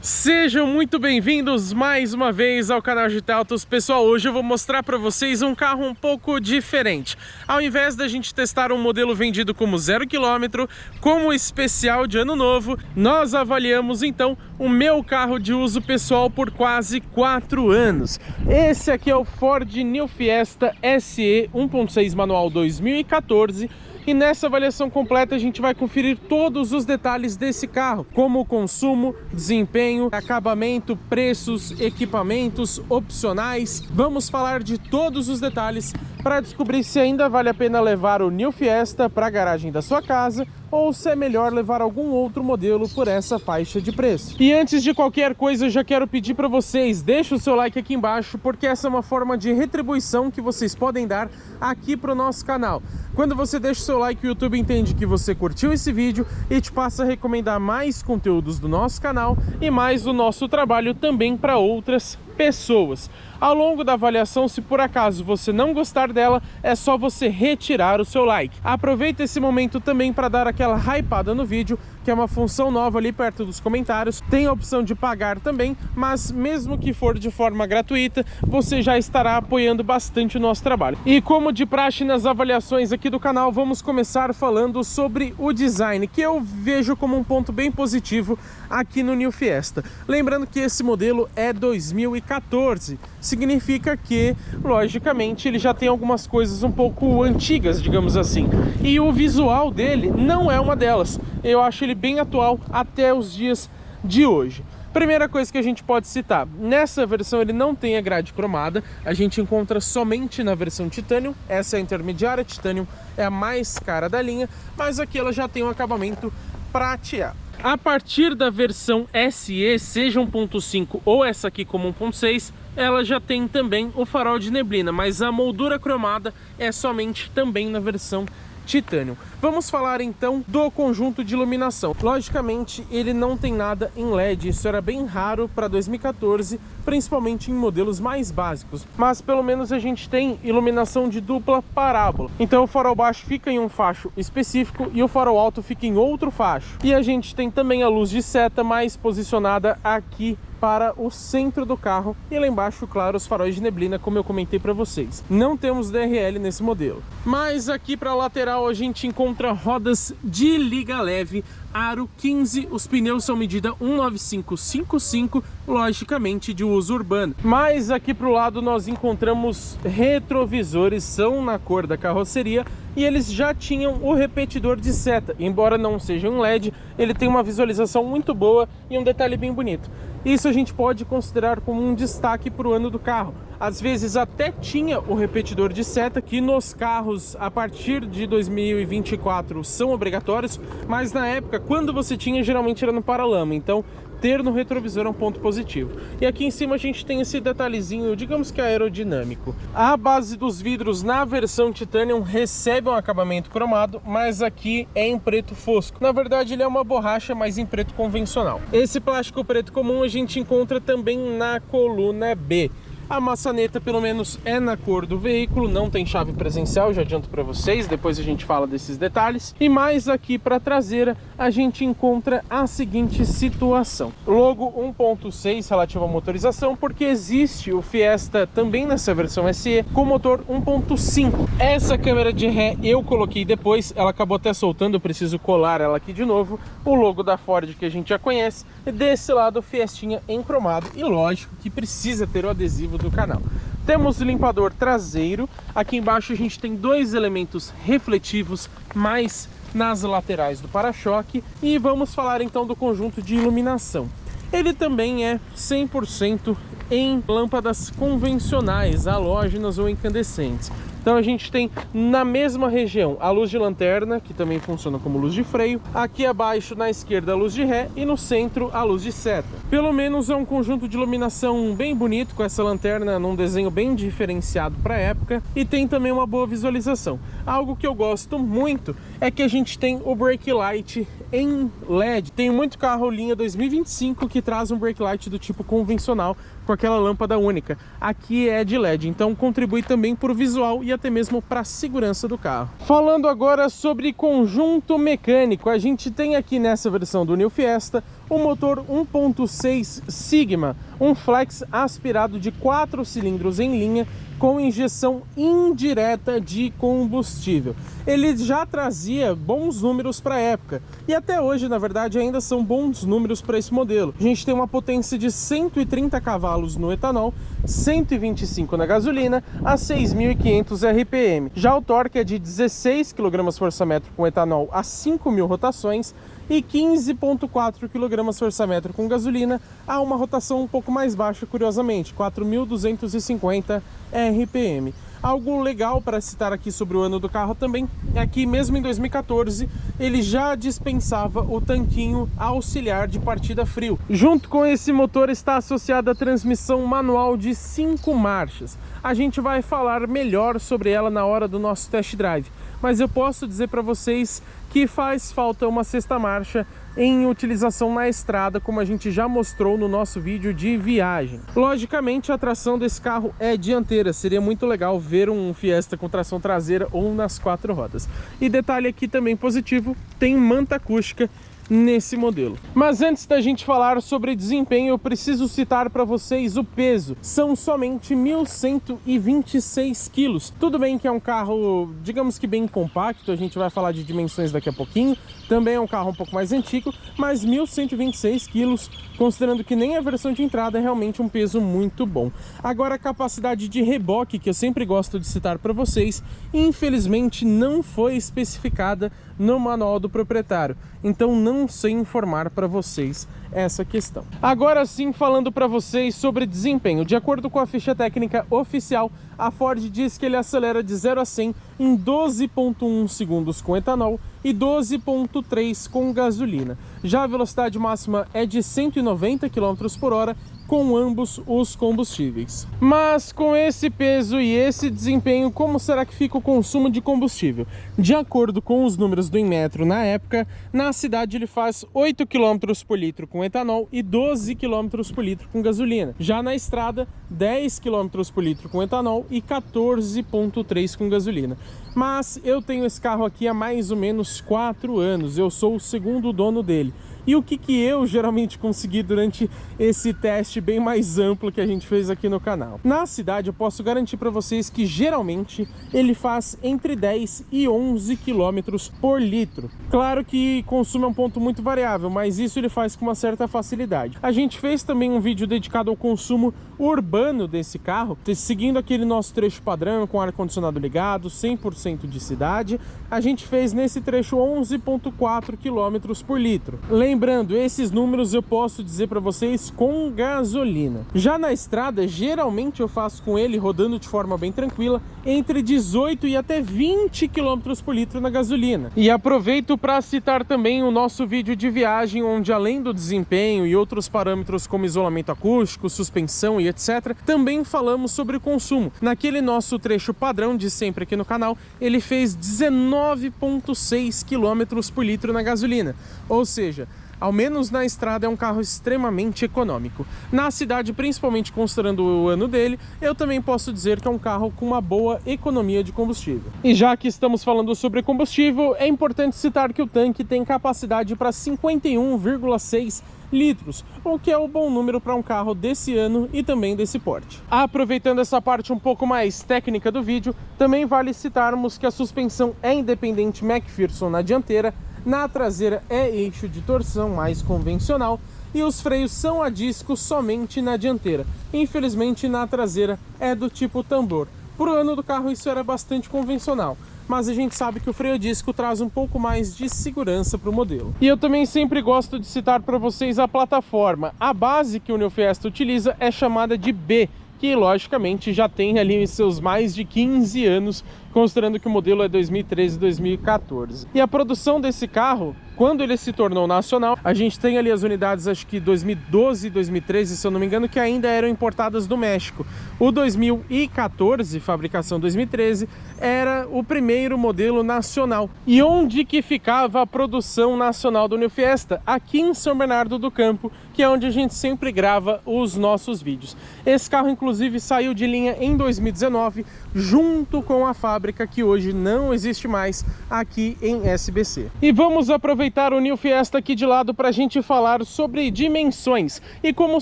Sejam muito bem-vindos mais uma vez ao canal GT Autos. Pessoal, hoje eu vou mostrar para vocês um carro um pouco diferente. Ao invés da gente testar um modelo vendido como 0 km, como especial de ano novo, nós avaliamos então o meu carro de uso pessoal por quase 4 anos. Esse aqui é o Ford New Fiesta SE 1.6 manual 2014. E nessa avaliação completa a gente vai conferir todos os detalhes desse carro, como o consumo, desempenho, acabamento, preços, equipamentos, opcionais. Vamos falar de todos os detalhes para descobrir se ainda vale a pena levar o New Fiesta para a garagem da sua casa ou se é melhor levar algum outro modelo por essa faixa de preço. E antes de qualquer coisa, eu já quero pedir para vocês, deixa o seu like aqui embaixo, porque essa é uma forma de retribuição que vocês podem dar aqui para o nosso canal. Quando você deixa o seu like, o YouTube entende que você curtiu esse vídeo e te passa a recomendar mais conteúdos do nosso canal e mais do nosso trabalho também para outras pessoas. Ao longo da avaliação, se por acaso você não gostar dela, é só você retirar o seu like. Aproveita esse momento também para dar aquela hypada no vídeo, que é uma função nova ali perto dos comentários. Tem a opção de pagar também, mas mesmo que for de forma gratuita, você já estará apoiando bastante o nosso trabalho. E como de praxe nas avaliações aqui do canal, vamos começar falando sobre o design, que eu vejo como um ponto bem positivo aqui no New Fiesta. Lembrando que esse modelo é 2014, significa que, logicamente, ele já tem algumas coisas um pouco antigas, digamos assim. E o visual dele não é uma delas. Eu acho ele bem atual até os dias de hoje. Primeira coisa que a gente pode citar, nessa versão ele não tem a grade cromada, a gente encontra somente na versão Titanium, essa é a intermediária, Titanium é a mais cara da linha, mas aqui ela já tem um acabamento prateado. A partir da versão SE, seja 1.5 ou essa aqui como 1.6, ela já tem também o farol de neblina, mas a moldura cromada é somente também na versão Titanium. Vamos falar então do conjunto de iluminação. Logicamente ele não tem nada em LED, isso era bem raro para 2014, principalmente em modelos mais básicos, mas pelo menos a gente tem iluminação de dupla parábola. Então o farol baixo fica em um facho específico e o farol alto fica em outro facho. E a gente tem também a luz de seta mais posicionada aqui para o centro do carro e lá embaixo, claro, os faróis de neblina, como eu comentei para vocês. Não temos DRL nesse modelo. Mas aqui para a lateral a gente encontra rodas de liga leve, aro 15, os pneus são medida 19555, logicamente de uso urbano. Mas aqui para o lado nós encontramos retrovisores, são na cor da carroceria, e eles já tinham o repetidor de seta, embora não seja um LED, ele tem uma visualização muito boa e um detalhe bem bonito. Isso a gente pode considerar como um destaque para o ano do carro. Às vezes até tinha o repetidor de seta, que nos carros a partir de 2024 são obrigatórios, mas na época, quando você tinha, geralmente era no paralama, então ter no retrovisor é um ponto positivo. E aqui em cima a gente tem esse detalhezinho, digamos que aerodinâmico. A base dos vidros na versão Titanium recebe um acabamento cromado, mas aqui é em preto fosco. Na verdade ele é uma borracha, mas em preto convencional. Esse plástico preto comum a gente encontra também na coluna B. A maçaneta pelo menos é na cor do veículo, não tem chave presencial, já adianto para vocês, depois a gente fala desses detalhes. E mais aqui para a traseira a gente encontra a seguinte situação. Logo 1.6 relativo à motorização, porque existe o Fiesta também nessa versão SE com motor 1.5. Essa câmera de ré eu coloquei depois, ela acabou até soltando, eu preciso colar ela aqui de novo. O logo da Ford que a gente já conhece, e desse lado o Fiestinha em cromado, e lógico que precisa ter o adesivo do canal. Temos o limpador traseiro, aqui embaixo a gente tem dois elementos refletivos mais nas laterais do para-choque, e vamos falar então do conjunto de iluminação. Ele também é 100% em lâmpadas convencionais, halógenas ou incandescentes. Então a gente tem na mesma região a luz de lanterna, que também funciona como luz de freio. Aqui abaixo na esquerda a luz de ré e no centro a luz de seta. Pelo menos é um conjunto de iluminação bem bonito, com essa lanterna num desenho bem diferenciado para a época. E tem também uma boa visualização. Algo que eu gosto muito é que a gente tem o brake light em LED. Tem muito carro linha 2025 que traz um brake light do tipo convencional, com aquela lâmpada única. Aqui é de LED, então contribui também para o visual e e até mesmo para a segurança do carro. Falando agora sobre conjunto mecânico, a gente tem aqui nessa versão do New Fiesta o motor 1.6 Sigma, um flex aspirado de 4 cilindros em linha com injeção indireta de combustível. Ele já trazia bons números para a época e até hoje, na verdade, ainda são bons números para esse modelo. A gente tem uma potência de 130 cavalos no etanol, 125 na gasolina, a 6.500 RPM. Já o torque é de 16 kgfm com etanol a 5.000 rotações e 15,4 kgfm com gasolina a uma rotação um pouco mais baixa, curiosamente, 4.250 RPM. Algo legal para citar aqui sobre o ano do carro também é que mesmo em 2014 ele já dispensava o tanquinho auxiliar de partida frio. Junto com esse motor está associada a transmissão manual de 5 marchas. A gente vai falar melhor sobre ela na hora do nosso test drive, mas eu posso dizer para vocês que faz falta uma sexta marcha em utilização na estrada, como a gente já mostrou no nosso vídeo de viagem. Logicamente, a tração desse carro é dianteira, seria muito legal ver um Fiesta com tração traseira ou nas 4 rodas. E detalhe aqui também positivo, tem manta acústica nesse modelo. Mas antes da gente falar sobre desempenho, eu preciso citar para vocês o peso. São somente 1.126 quilos. Tudo bem que é um carro, digamos que bem compacto, a gente vai falar de dimensões daqui a pouquinho. Também é um carro um pouco mais antigo, mas 1.126 quilos, considerando que nem a versão de entrada é realmente um peso muito bom. Agora, a capacidade de reboque, que eu sempre gosto de citar para vocês, infelizmente não foi especificada no manual do proprietário, então não sei informar para vocês essa questão. Agora sim, falando para vocês sobre desempenho. De acordo com a ficha técnica oficial, a Ford diz que ele acelera de 0 a 100 em 12,1 segundos com etanol e 12,3 com gasolina. Já a velocidade máxima é de 190 km por hora com ambos os combustíveis. Mas com esse peso e esse desempenho, como será que fica o consumo de combustível? De acordo com os números do Inmetro na época, na cidade ele faz 8 km por litro com etanol e 12 km por litro com gasolina. Já na estrada, 10 km por litro com etanol e 14,3 com gasolina. Mas eu tenho esse carro aqui há mais ou menos 4 anos, eu sou o segundo dono dele. E o que eu geralmente consegui durante esse teste bem mais amplo que a gente fez aqui no canal? Na cidade eu posso garantir para vocês que geralmente ele faz entre 10 e 11 km por litro. Claro que consumo é um ponto muito variável, mas isso ele faz com uma certa facilidade. A gente fez também um vídeo dedicado ao consumo urbano desse carro, seguindo aquele nosso trecho padrão com ar-condicionado ligado, 100% de cidade. A gente fez nesse trecho 11,4 km por litro. Lembrando, esses números eu posso dizer para vocês com gasolina. Já na estrada, geralmente eu faço com ele, rodando de forma bem tranquila, entre 18 e até 20 km por litro na gasolina. E aproveito para citar também o nosso vídeo de viagem, onde além do desempenho e outros parâmetros como isolamento acústico, suspensão e etc., também falamos sobre o consumo. Naquele nosso trecho padrão de sempre aqui no canal, ele fez 19,6 km por litro na gasolina. Ou seja, ao menos na estrada é um carro extremamente econômico. Na cidade, principalmente considerando o ano dele, eu também posso dizer que é um carro com uma boa economia de combustível. E já que estamos falando sobre combustível, é importante citar que o tanque tem capacidade para 51,6 litros, o que é um bom número para um carro desse ano e também desse porte. Aproveitando essa parte um pouco mais técnica do vídeo, também vale citarmos que a suspensão é independente McPherson na dianteira, na traseira é eixo de torção mais convencional e os freios são a disco somente na dianteira. Infelizmente, na traseira é do tipo tambor. Por ano do carro isso era bastante convencional, mas a gente sabe que o freio a disco traz um pouco mais de segurança para o modelo. E eu também sempre gosto de citar para vocês a plataforma. A base que o New Fiesta utiliza é chamada de B, que logicamente já tem ali seus mais de 15 anos, considerando que o modelo é 2013 e 2014. E a produção desse carro quando ele se tornou nacional, a gente tem ali as unidades, acho que 2012, 2013, se eu não me engano, que ainda eram importadas do México. O 2014, fabricação 2013, era o primeiro modelo nacional. E onde que ficava a produção nacional do New Fiesta? Aqui em São Bernardo do Campo, que é onde a gente sempre grava os nossos vídeos. Esse carro, inclusive, saiu de linha em 2019, junto com a fábrica, que hoje não existe mais aqui em SBC. E vamos aproveitar o New Fiesta aqui de lado para a gente falar sobre dimensões. E como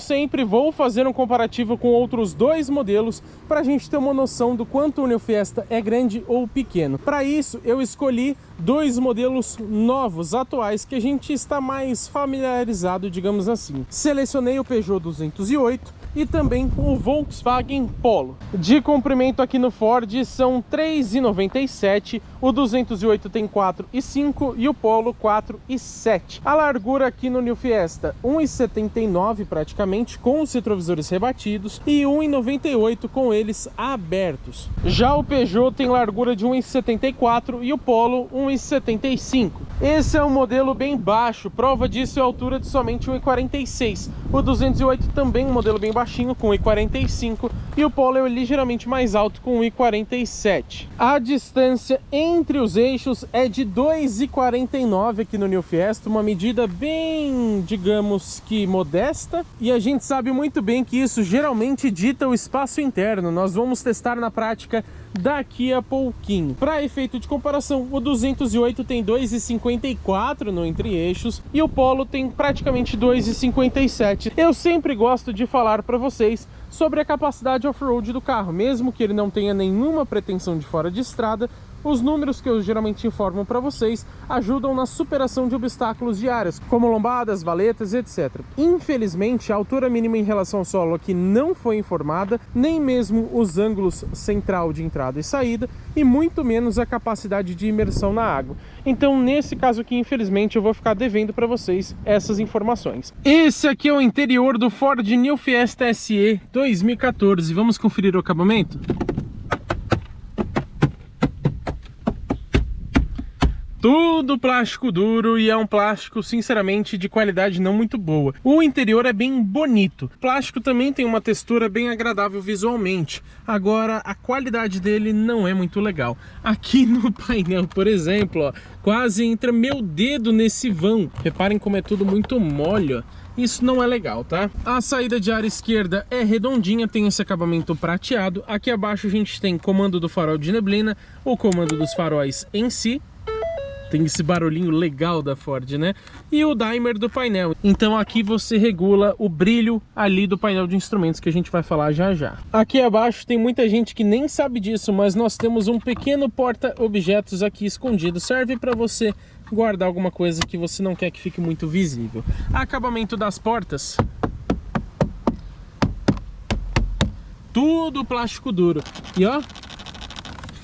sempre, vou fazer um comparativo com outros dois modelos para a gente ter uma noção do quanto o New Fiesta é grande ou pequeno. Para isso, eu escolhi dois modelos novos, atuais, que a gente está mais familiarizado, digamos assim. Selecionei o Peugeot 208 e também o Volkswagen Polo. De comprimento aqui no Ford são 3,97, o 208 tem 4,5 e o Polo 4,7. A largura aqui no New Fiesta 1,79 praticamente, com os retrovisores rebatidos, e 1,98 com eles abertos. Já o Peugeot tem largura de 1,74 e o Polo 1,75. Esse é um modelo bem baixo, prova disso é a altura de somente 1,46. O 208 também um modelo bem baixinho, com 1,45, e o Polo é ligeiramente mais alto, com 1,47. A distância entre os eixos é de 2,49 aqui no New Fiesta, uma medida bem, digamos que modesta, e a gente sabe muito bem que isso geralmente dita o espaço interno. Nós vamos testar na prática daqui a pouquinho. Para efeito de comparação, o 208 tem 2,54 no entre-eixos e o Polo tem praticamente 2,57. Eu sempre gosto de falar para vocês sobre a capacidade off-road do carro, mesmo que ele não tenha nenhuma pretensão de fora de estrada. Os números que eu geralmente informo para vocês ajudam na superação de obstáculos diários, como lombadas, valetas, etc. Infelizmente, a altura mínima em relação ao solo aqui não foi informada, nem mesmo os ângulos central de entrada e saída, e muito menos a capacidade de imersão na água. Então, nesse caso aqui, infelizmente, eu vou ficar devendo para vocês essas informações. Esse aqui é o interior do Ford New Fiesta SE 2014. Vamos conferir o acabamento? Tudo plástico duro, e é um plástico, sinceramente, de qualidade não muito boa. O interior é bem bonito. O plástico também tem uma textura bem agradável visualmente. Agora, a qualidade dele não é muito legal. Aqui no painel, por exemplo, ó, quase entra meu dedo nesse vão. Reparem como é tudo muito mole, ó. Isso não é legal, tá? A saída de ar esquerda é redondinha, tem esse acabamento prateado. Aqui abaixo a gente tem comando do farol de neblina, o comando dos faróis em si. Tem esse barulhinho legal da Ford, né? E o dimer do painel. Então aqui você regula o brilho ali do painel de instrumentos, que a gente vai falar já já. Aqui abaixo tem muita gente que nem sabe disso, mas nós temos um pequeno porta-objetos aqui escondido. Serve para você guardar alguma coisa que você não quer que fique muito visível. Acabamento das portas. Tudo plástico duro. E ó,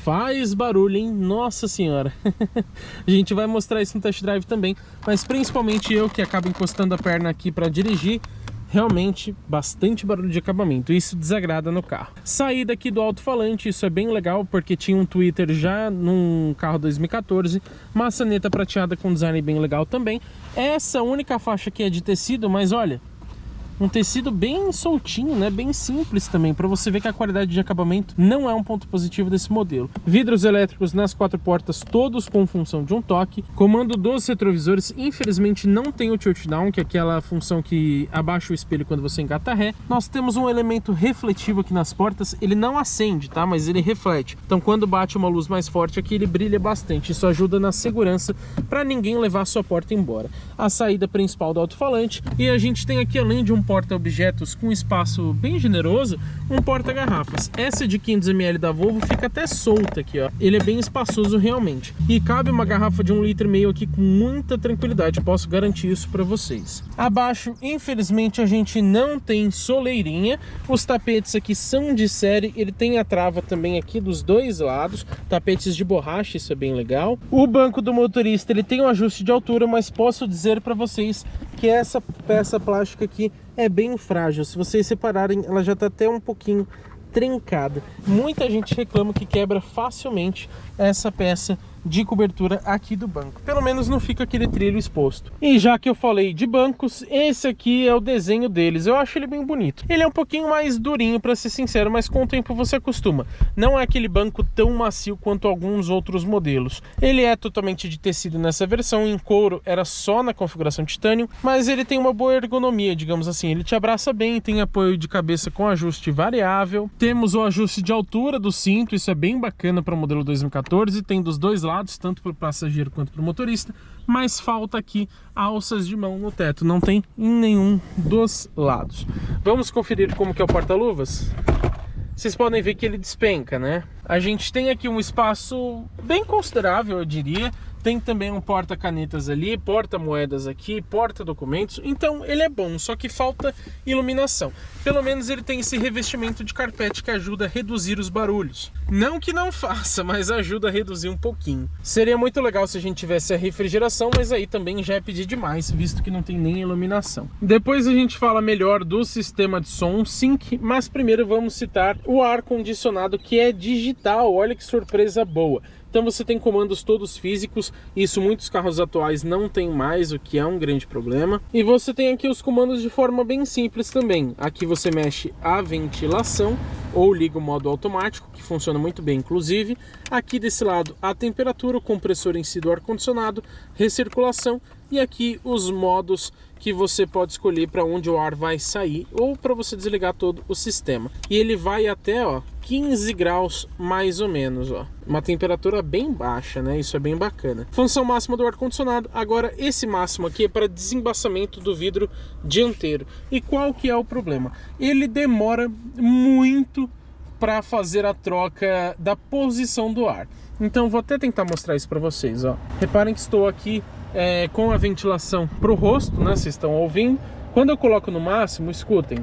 faz barulho, hein? Nossa senhora. A gente vai mostrar isso no test drive também, mas principalmente eu, que acabo encostando a perna aqui para dirigir, realmente bastante barulho de acabamento. Isso desagrada no carro. Saída aqui do alto-falante, isso é bem legal, porque tinha um Twitter já num carro 2014. Maçaneta prateada com design bem legal também. Essa única faixa aqui é de tecido, mas olha, um tecido bem soltinho, né? Bem simples também, para você ver que a qualidade de acabamento não é um ponto positivo desse modelo. Vidros elétricos nas quatro portas, todos com função de um toque. Comando dos retrovisores, infelizmente não tem o tilt down, que é aquela função que abaixa o espelho quando você engata ré. Nós temos um elemento refletivo aqui nas portas, ele não acende, tá? Mas ele reflete. Então quando bate uma luz mais forte aqui, ele brilha bastante. Isso ajuda na segurança para ninguém levar a sua porta embora. A saída principal do alto-falante, e a gente tem aqui, além de um porta-objetos com espaço bem generoso, um porta-garrafas. Essa de 500 ml da Volvo fica até solta aqui, ó. Ele é bem espaçoso realmente. E cabe uma garrafa de 1,5 litro aqui com muita tranquilidade, posso garantir isso para vocês. Abaixo, infelizmente, a gente não tem soleirinha. Os tapetes aqui são de série, ele tem a trava também aqui dos dois lados, tapetes de borracha, isso é bem legal. O banco do motorista, ele tem um ajuste de altura, mas posso dizer para vocês que essa peça plástica aqui é bem frágil. Se vocês separarem, ela já está até um pouquinho trincada. Muita gente reclama que quebra facilmente essa peça de cobertura aqui do banco. Pelo menos não fica aquele trilho exposto. E já que eu falei de bancos, esse aqui é o desenho deles. Eu acho ele bem bonito. Ele é um pouquinho mais durinho, para ser sincero, mas com o tempo você acostuma. Não é aquele banco tão macio quanto alguns outros modelos. Ele é totalmente de tecido nessa versão, em couro era só na configuração titânio, mas ele tem uma boa ergonomia, digamos assim. Ele te abraça bem, tem apoio de cabeça com ajuste variável. Temos o ajuste de altura do cinto, isso é bem bacana para o modelo 2014, tem dos dois lados, tanto para o passageiro quanto para o motorista, mas falta aqui alças de mão no teto, não tem em nenhum dos lados. Vamos conferir como que é o porta-luvas? Vocês podem ver que ele despenca, né? A gente tem aqui um espaço bem considerável, eu diria. Tem também um porta-canetas ali, porta-moedas aqui, porta-documentos. Então ele é bom, só que falta iluminação. Pelo menos ele tem esse revestimento de carpete que ajuda a reduzir os barulhos. Não que não faça, mas ajuda a reduzir um pouquinho. Seria muito legal se a gente tivesse a refrigeração, mas aí também já é pedir demais, visto que não tem nem iluminação. Depois a gente fala melhor do sistema de som Sync, mas primeiro vamos citar o ar-condicionado, que é digital. Olha que surpresa boa. Então você tem comandos todos físicos, isso muitos carros atuais não tem mais, o que é um grande problema. E você tem aqui os comandos de forma bem simples também. Aqui você mexe a ventilação ou liga o modo automático, que funciona muito bem inclusive. Aqui desse lado a temperatura, o compressor em si do ar-condicionado, recirculação, e aqui os modos que você pode escolher para onde o ar vai sair ou para você desligar todo o sistema. E ele vai até 15 graus mais ou menos, uma temperatura bem baixa, né? Isso é bem bacana. Função máxima do ar-condicionado. Agora esse máximo aqui é para desembaçamento do vidro dianteiro. E qual que é o problema? Ele demora muito para fazer a troca da posição do ar. Então vou até tentar mostrar isso para vocês, Reparem que estou aqui com a ventilação para o rosto, né? Vocês estão ouvindo. Quando eu coloco no máximo, escutem.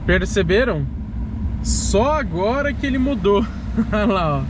Perceberam? Só agora que ele mudou. Olha lá,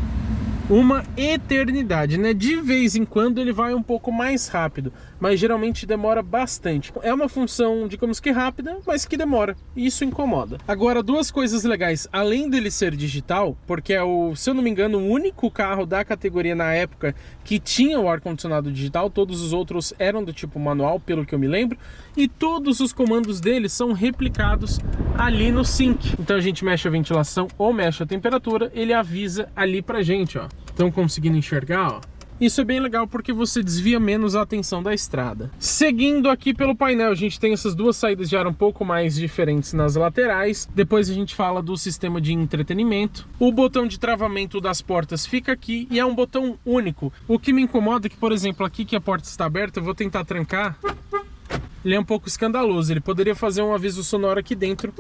uma eternidade, né? De vez em quando ele vai um pouco mais rápido, mas geralmente demora bastante. É uma função, digamos que rápida, mas que demora. Isso incomoda. Agora, duas coisas legais. Além dele ser digital, porque é se eu não me engano, o único carro da categoria na época que tinha o ar-condicionado digital, todos os outros eram do tipo manual, pelo que eu me lembro, e todos os comandos dele são replicados ali no Sync. Então a gente mexe a ventilação ou mexe a temperatura, ele avisa ali pra gente, Estão conseguindo enxergar, Isso é bem legal porque você desvia menos a atenção da estrada. Seguindo aqui pelo painel, a gente tem essas duas saídas de ar um pouco mais diferentes nas laterais. Depois a gente fala do sistema de entretenimento. O botão de travamento das portas fica aqui e é um botão único. O que me incomoda é que, por exemplo, aqui que a porta está aberta, eu vou tentar trancar. Ele é um pouco escandaloso, ele poderia fazer um aviso sonoro aqui dentro,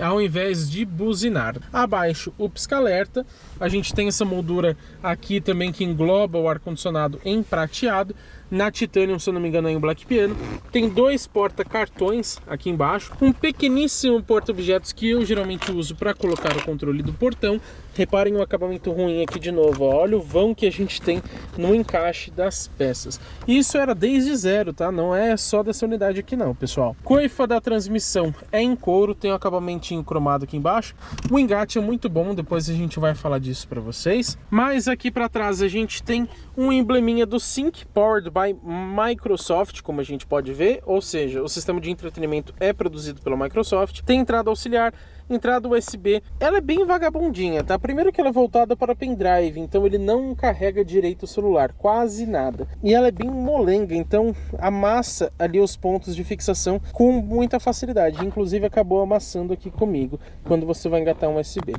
ao invés de buzinar. Abaixo o pisca-alerta, a gente tem essa moldura aqui também que engloba o ar-condicionado em prateado. Na Titanium, se eu não me engano, é em Black Piano. Tem dois porta-cartões aqui embaixo, um pequeníssimo porta-objetos que eu geralmente uso para colocar o controle do portão. Reparem o acabamento ruim aqui de novo, olha o vão que a gente tem no encaixe das peças. Isso era desde zero, tá? Não é só dessa unidade aqui não, pessoal. Coifa da transmissão é em couro, tem um acabamentinho cromado aqui embaixo. O engate é muito bom, depois a gente vai falar disso para vocês. Mas aqui para trás a gente tem um embleminha do Sync, Powered by Microsoft, como a gente pode ver, ou seja, o sistema de entretenimento é produzido pela Microsoft. Tem entrada auxiliar, entrada USB, ela é bem vagabundinha, tá? Primeiro que ela é voltada para pendrive, então ele não carrega direito o celular, quase nada. E ela é bem molenga, então amassa ali os pontos de fixação com muita facilidade. Inclusive acabou amassando aqui comigo, quando você vai engatar um USB.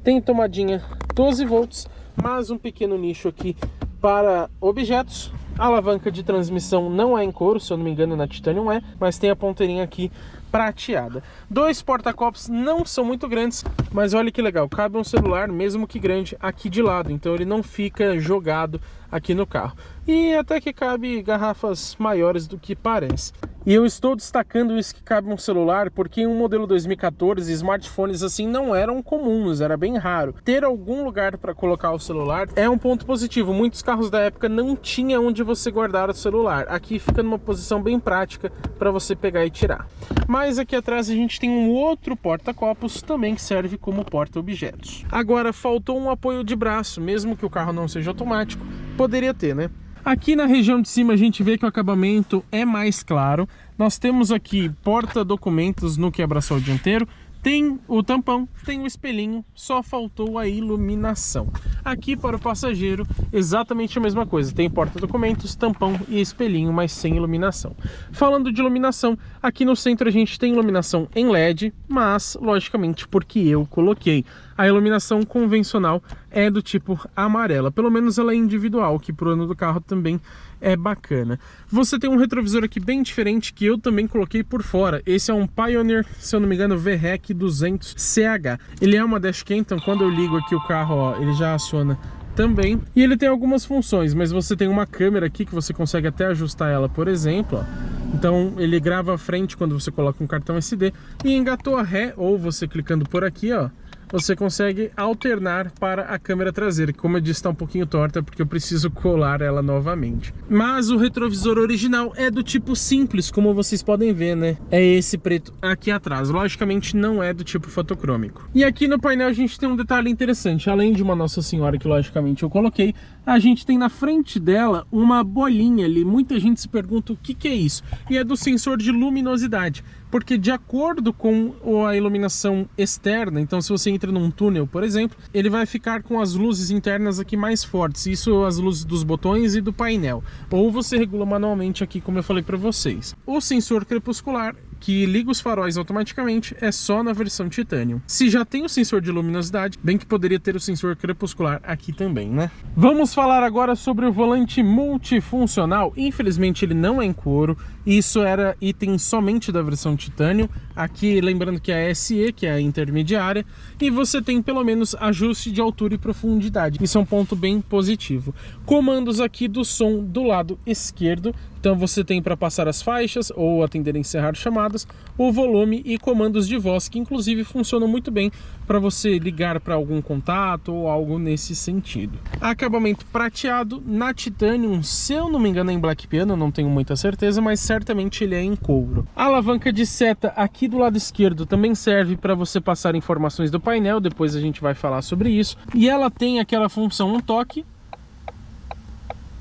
Tem tomadinha 12 volts, mas um pequeno nicho aqui para objetos. A alavanca de transmissão não é em couro, se eu não me engano na Titanium é, mas tem a ponteirinha aqui prateada. Dois porta-copos não são muito grandes, mas olha que legal, cabe um celular, mesmo que grande, aqui de lado, então ele não fica jogado aqui no carro. E até que cabe garrafas maiores do que parece. E eu estou destacando isso que cabe um celular, porque em um modelo 2014, smartphones assim não eram comuns, era bem raro. Ter algum lugar para colocar o celular é um ponto positivo. Muitos carros da época não tinha onde você guardar o celular. Aqui fica numa posição bem prática para você pegar e tirar. Mas aqui atrás a gente tem um outro porta-copos também que serve como porta-objetos. Agora faltou um apoio de braço, mesmo que o carro não seja automático, poderia ter, né? Aqui na região de cima a gente vê que o acabamento é mais claro. Nós temos aqui porta-documentos no quebra-sol dianteiro. Tem o tampão, tem o espelhinho, só faltou a iluminação. Aqui para o passageiro, exatamente a mesma coisa. Tem porta-documentos, tampão e espelhinho, mas sem iluminação. Falando de iluminação, aqui no centro a gente tem iluminação em LED, mas, logicamente, porque eu coloquei. A iluminação convencional é do tipo amarela, pelo menos ela é individual, que pro ano do carro também é bacana. Você tem um retrovisor aqui bem diferente que eu também coloquei por fora. Esse é um Pioneer, se eu não me engano, VREC 200CH. Ele é uma dashcam, então quando eu ligo aqui o carro, ó, ele já aciona também. E ele tem algumas funções, mas você tem uma câmera aqui que você consegue até ajustar ela, por exemplo, ó. Então ele grava a frente quando você coloca um cartão SD e engatou a ré, ou você clicando por aqui, ó, você consegue alternar para a câmera traseira, que como eu disse está um pouquinho torta porque eu preciso colar ela novamente. Mas o retrovisor original é do tipo simples, como vocês podem ver, né? É esse preto aqui atrás, logicamente não é do tipo fotocrômico. E aqui no painel a gente tem um detalhe interessante, além de uma Nossa Senhora que logicamente eu coloquei, a gente tem na frente dela uma bolinha ali. Muita gente se pergunta o que é isso, e é do sensor de luminosidade, porque de acordo com a iluminação externa, então se você entra num túnel, por exemplo, ele vai ficar com as luzes internas aqui mais fortes, isso as luzes dos botões e do painel, ou você regula manualmente aqui, como eu falei para vocês. O sensor crepuscular, que liga os faróis automaticamente, é só na versão Titanium. Se já tem o sensor de luminosidade, bem que poderia ter o sensor crepuscular aqui também, né? Vamos falar agora sobre o volante multifuncional. Infelizmente ele não é em couro, isso era item somente da versão Titanium. Aqui lembrando que é a SE, que é a intermediária, e você tem pelo menos ajuste de altura e profundidade. Isso é um ponto bem positivo. Comandos aqui do som do lado esquerdo, então você tem para passar as faixas ou atender e encerrar chamadas, o volume e comandos de voz, que inclusive funcionam muito bem para você ligar para algum contato ou algo nesse sentido. Acabamento prateado na Titanium, se eu não me engano é em Black Piano, não tenho muita certeza, mas certamente ele é em couro. A alavanca de seta aqui do lado esquerdo também serve para você passar informações do painel, depois a gente vai falar sobre isso. E ela tem aquela função um toque,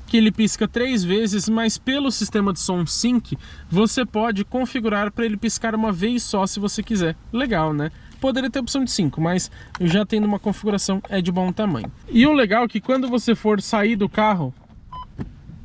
que ele pisca 3 vezes, mas pelo sistema de som Sync, você pode configurar para ele piscar uma vez só se você quiser. Legal, né? Poderia ter opção de 5, mas já tendo uma configuração é de bom tamanho. E o legal é que quando você for sair do carro,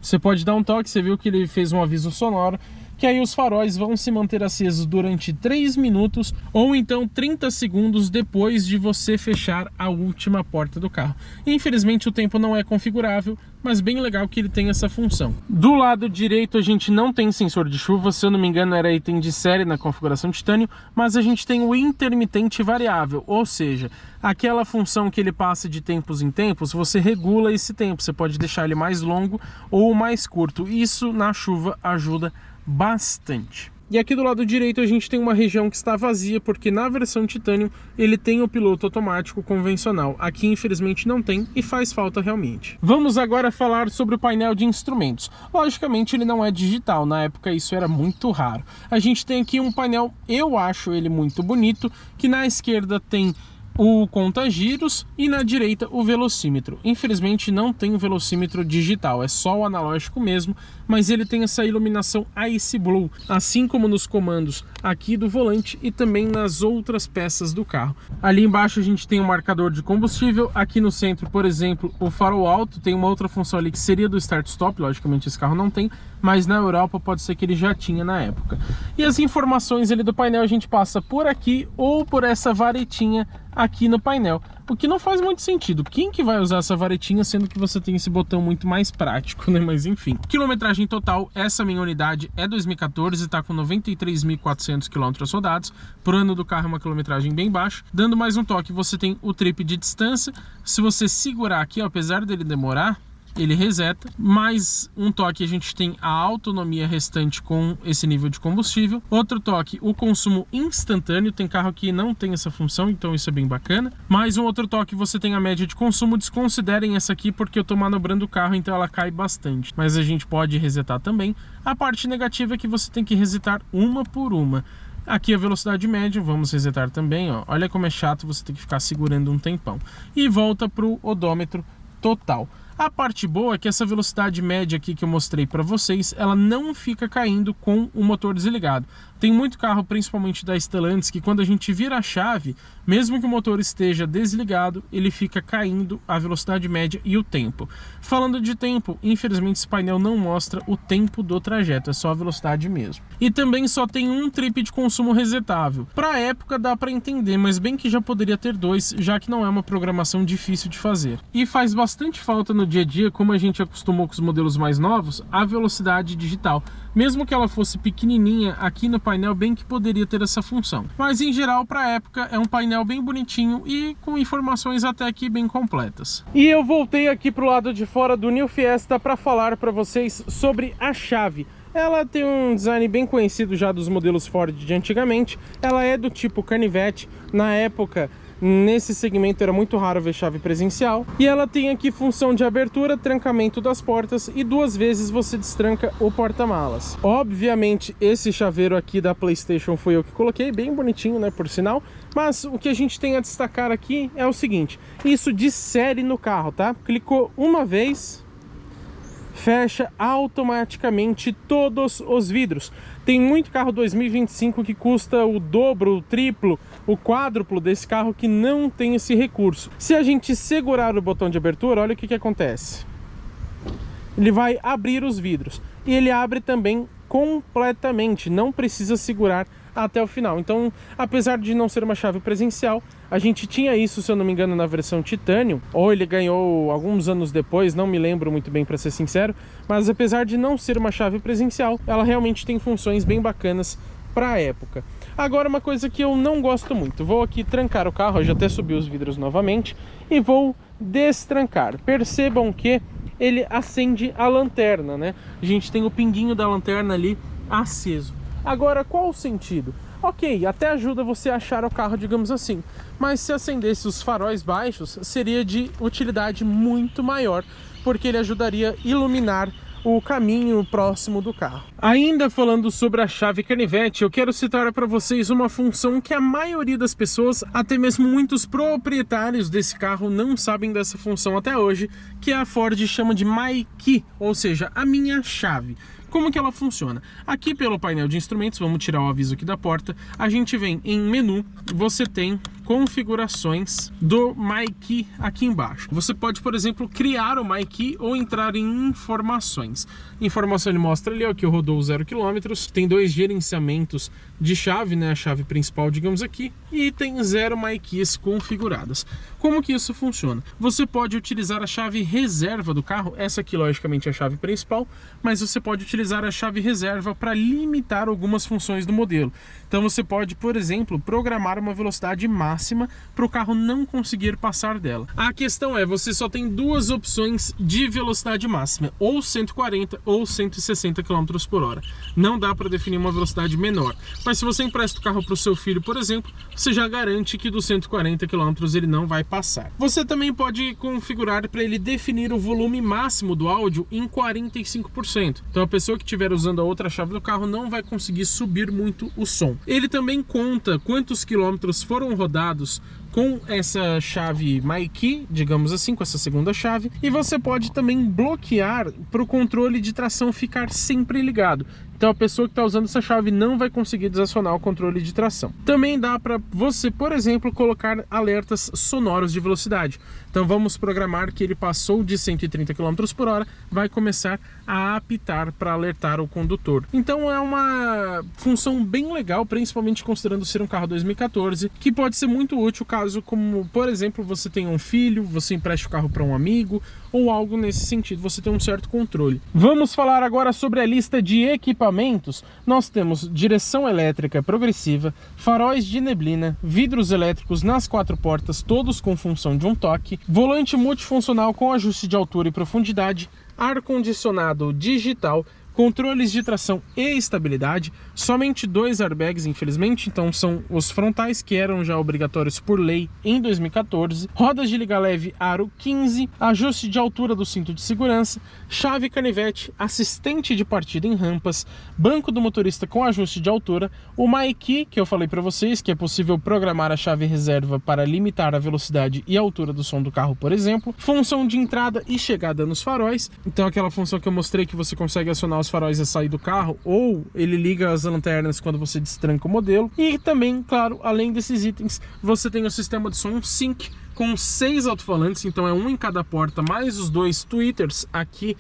você pode dar um toque, você viu que ele fez um aviso sonoro, que aí os faróis vão se manter acesos durante 3 minutos ou então 30 segundos depois de você fechar a última porta do carro. Infelizmente o tempo não é configurável, mas bem legal que ele tem essa função. Do lado direito a gente não tem sensor de chuva, se eu não me engano era item de série na configuração Titanium, mas a gente tem o intermitente variável, ou seja, aquela função que ele passa de tempos em tempos, você regula esse tempo, você pode deixar ele mais longo ou mais curto. Isso na chuva ajuda bastante. E aqui do lado direito a gente tem uma região que está vazia, porque na versão Titanium ele tem o piloto automático convencional. Aqui infelizmente não tem e faz falta realmente. Vamos agora falar sobre o painel de instrumentos. Logicamente ele não é digital, na época isso era muito raro. A gente tem aqui um painel, eu acho ele muito bonito, que na esquerda tem o conta-giros e na direita o velocímetro. Infelizmente não tem o velocímetro digital, é só o analógico mesmo, mas ele tem essa iluminação Ice Blue, assim como nos comandos aqui do volante e também nas outras peças do carro. Ali embaixo a gente tem um marcador de combustível, aqui no centro, por exemplo, o farol alto, tem uma outra função ali que seria do start-stop, logicamente esse carro não tem, mas na Europa pode ser que ele já tinha na época. E as informações ali do painel a gente passa por aqui ou por essa varetinha aqui no painel, o que não faz muito sentido. Quem que vai usar essa varetinha, sendo que você tem esse botão muito mais prático, né? Mas enfim. Quilometragem total, essa minha unidade é 2014, tá com 93.400 km rodados. Pro ano do carro é uma quilometragem bem baixa. Dando mais um toque, você tem o trip de distância. Se você segurar aqui, ó, apesar dele demorar, ele reseta, mais um toque a gente tem a autonomia restante com esse nível de combustível, outro toque o consumo instantâneo, tem carro que não tem essa função, então isso é bem bacana, mais um outro toque você tem a média de consumo, desconsiderem essa aqui porque eu tô manobrando o carro, então ela cai bastante, mas a gente pode resetar também. A parte negativa é que você tem que resetar uma por uma. Aqui a velocidade média, vamos resetar também, ó. Olha como é chato você ter que ficar segurando um tempão. E volta para o odômetro total. A parte boa é que essa velocidade média aqui que eu mostrei para vocês, ela não fica caindo com o motor desligado. Tem muito carro, principalmente da Stellantis, que quando a gente vira a chave, mesmo que o motor esteja desligado, ele fica caindo a velocidade média e o tempo. Falando de tempo, infelizmente esse painel não mostra o tempo do trajeto, é só a velocidade mesmo. E também só tem um trip de consumo resetável. Para a época dá para entender, mas bem que já poderia ter dois, já que não é uma programação difícil de fazer. E faz bastante falta no dia a dia, como a gente acostumou com os modelos mais novos, a velocidade digital. Mesmo que ela fosse pequenininha, aqui no painel bem que poderia ter essa função. Mas em geral, para a época, é um painel bem bonitinho e com informações até aqui bem completas. E eu voltei aqui para o lado de fora do New Fiesta para falar para vocês sobre a chave. Ela tem um design bem conhecido já dos modelos Ford de antigamente. Ela é do tipo canivete. Na época, nesse segmento era muito raro ver chave presencial. E ela tem aqui função de abertura, trancamento das portas e 2 vezes você destranca o porta-malas. Obviamente esse chaveiro aqui da PlayStation foi eu que coloquei, bem bonitinho, né, por sinal. Mas o que a gente tem a destacar aqui é o seguinte, isso de série no carro, tá? Clicou uma vez, fecha automaticamente todos os vidros. Tem muito carro 2025 que custa o dobro, o triplo, o quádruplo desse carro que não tem esse recurso. Se a gente segurar o botão de abertura, olha o que acontece. Ele vai abrir os vidros e ele abre também completamente, não precisa segurar até o final. Então, apesar de não ser uma chave presencial, a gente tinha isso, se eu não me engano, na versão Titanium, ou ele ganhou alguns anos depois, não me lembro muito bem, para ser sincero, mas apesar de não ser uma chave presencial, ela realmente tem funções bem bacanas para a época. Agora, uma coisa que eu não gosto muito, vou aqui trancar o carro, eu já até subi os vidros novamente, e vou destrancar. Percebam que ele acende a lanterna, né? A gente tem o pinguinho da lanterna ali aceso. Agora, qual o sentido? Ok, até ajuda você a achar o carro, digamos assim, mas se acendesse os faróis baixos, seria de utilidade muito maior, porque ele ajudaria a iluminar o caminho próximo do carro. Ainda falando sobre a chave canivete, eu quero citar para vocês uma função que a maioria das pessoas, até mesmo muitos proprietários desse carro, não sabem dessa função até hoje, que a Ford chama de My Key, ou seja, a minha chave. Como que ela funciona? Aqui pelo painel de instrumentos, vamos tirar o aviso aqui da porta, a gente vem em menu, você tem configurações do My Key aqui embaixo. Você pode, por exemplo, criar o My Key ou entrar em informações. Informação ele mostra ali, ó, que rodou 0 km, tem 2 gerenciamentos de chave, né, a chave principal, digamos aqui, e tem 0 My Keys configuradas. Como que isso funciona? Você pode utilizar a chave reserva do carro, essa aqui logicamente é a chave principal, mas você pode utilizar a chave reserva para limitar algumas funções do modelo. Então você pode, por exemplo, programar uma velocidade máxima para o carro não conseguir passar dela. A questão é, você só tem 2 opções de velocidade máxima, ou 140 ou 160 km por hora. Não dá para definir uma velocidade menor. Mas se você empresta o carro para o seu filho, por exemplo, você já garante que dos 140 km ele não vai passar. Você também pode configurar para ele definir o volume máximo do áudio em 45%. Então a pessoa que estiver usando a outra chave do carro não vai conseguir subir muito o som. Ele também conta quantos quilômetros foram rodados com essa chave My Key, digamos assim, com essa segunda chave, e você pode também bloquear para o controle de tração ficar sempre ligado. Então a pessoa que está usando essa chave não vai conseguir desacionar o controle de tração. Também dá para você, por exemplo, colocar alertas sonoros de velocidade. Então vamos programar que ele passou de 130 km por hora, vai começar a apitar para alertar o condutor. Então é uma função bem legal, principalmente considerando ser um carro 2014, que pode ser muito útil caso caso, como por exemplo, você tem um filho, você empresta o carro para um amigo ou algo nesse sentido, você tem um certo controle. Vamos falar agora sobre a lista de equipamentos. Nós temos direção elétrica progressiva, faróis de neblina, vidros elétricos nas 4 portas, todos com função de um toque, volante multifuncional com ajuste de altura e profundidade, ar-condicionado digital, controles de tração e estabilidade, somente 2 airbags, infelizmente, então são os frontais que eram já obrigatórios por lei em 2014, rodas de liga leve aro 15, ajuste de altura do cinto de segurança, chave canivete, assistente de partida em rampas, banco do motorista com ajuste de altura, o MyKey, que eu falei para vocês, que é possível programar a chave reserva para limitar a velocidade e a altura do som do carro, por exemplo, função de entrada e chegada nos faróis, então aquela função que eu mostrei que você consegue acionar os faróis a sair do carro, ou ele liga as lanternas quando você destranca o modelo. E também, claro, além desses itens, você tem o sistema de som Sync com 6 alto-falantes, então é um em cada porta, mais os 2 tweeters aqui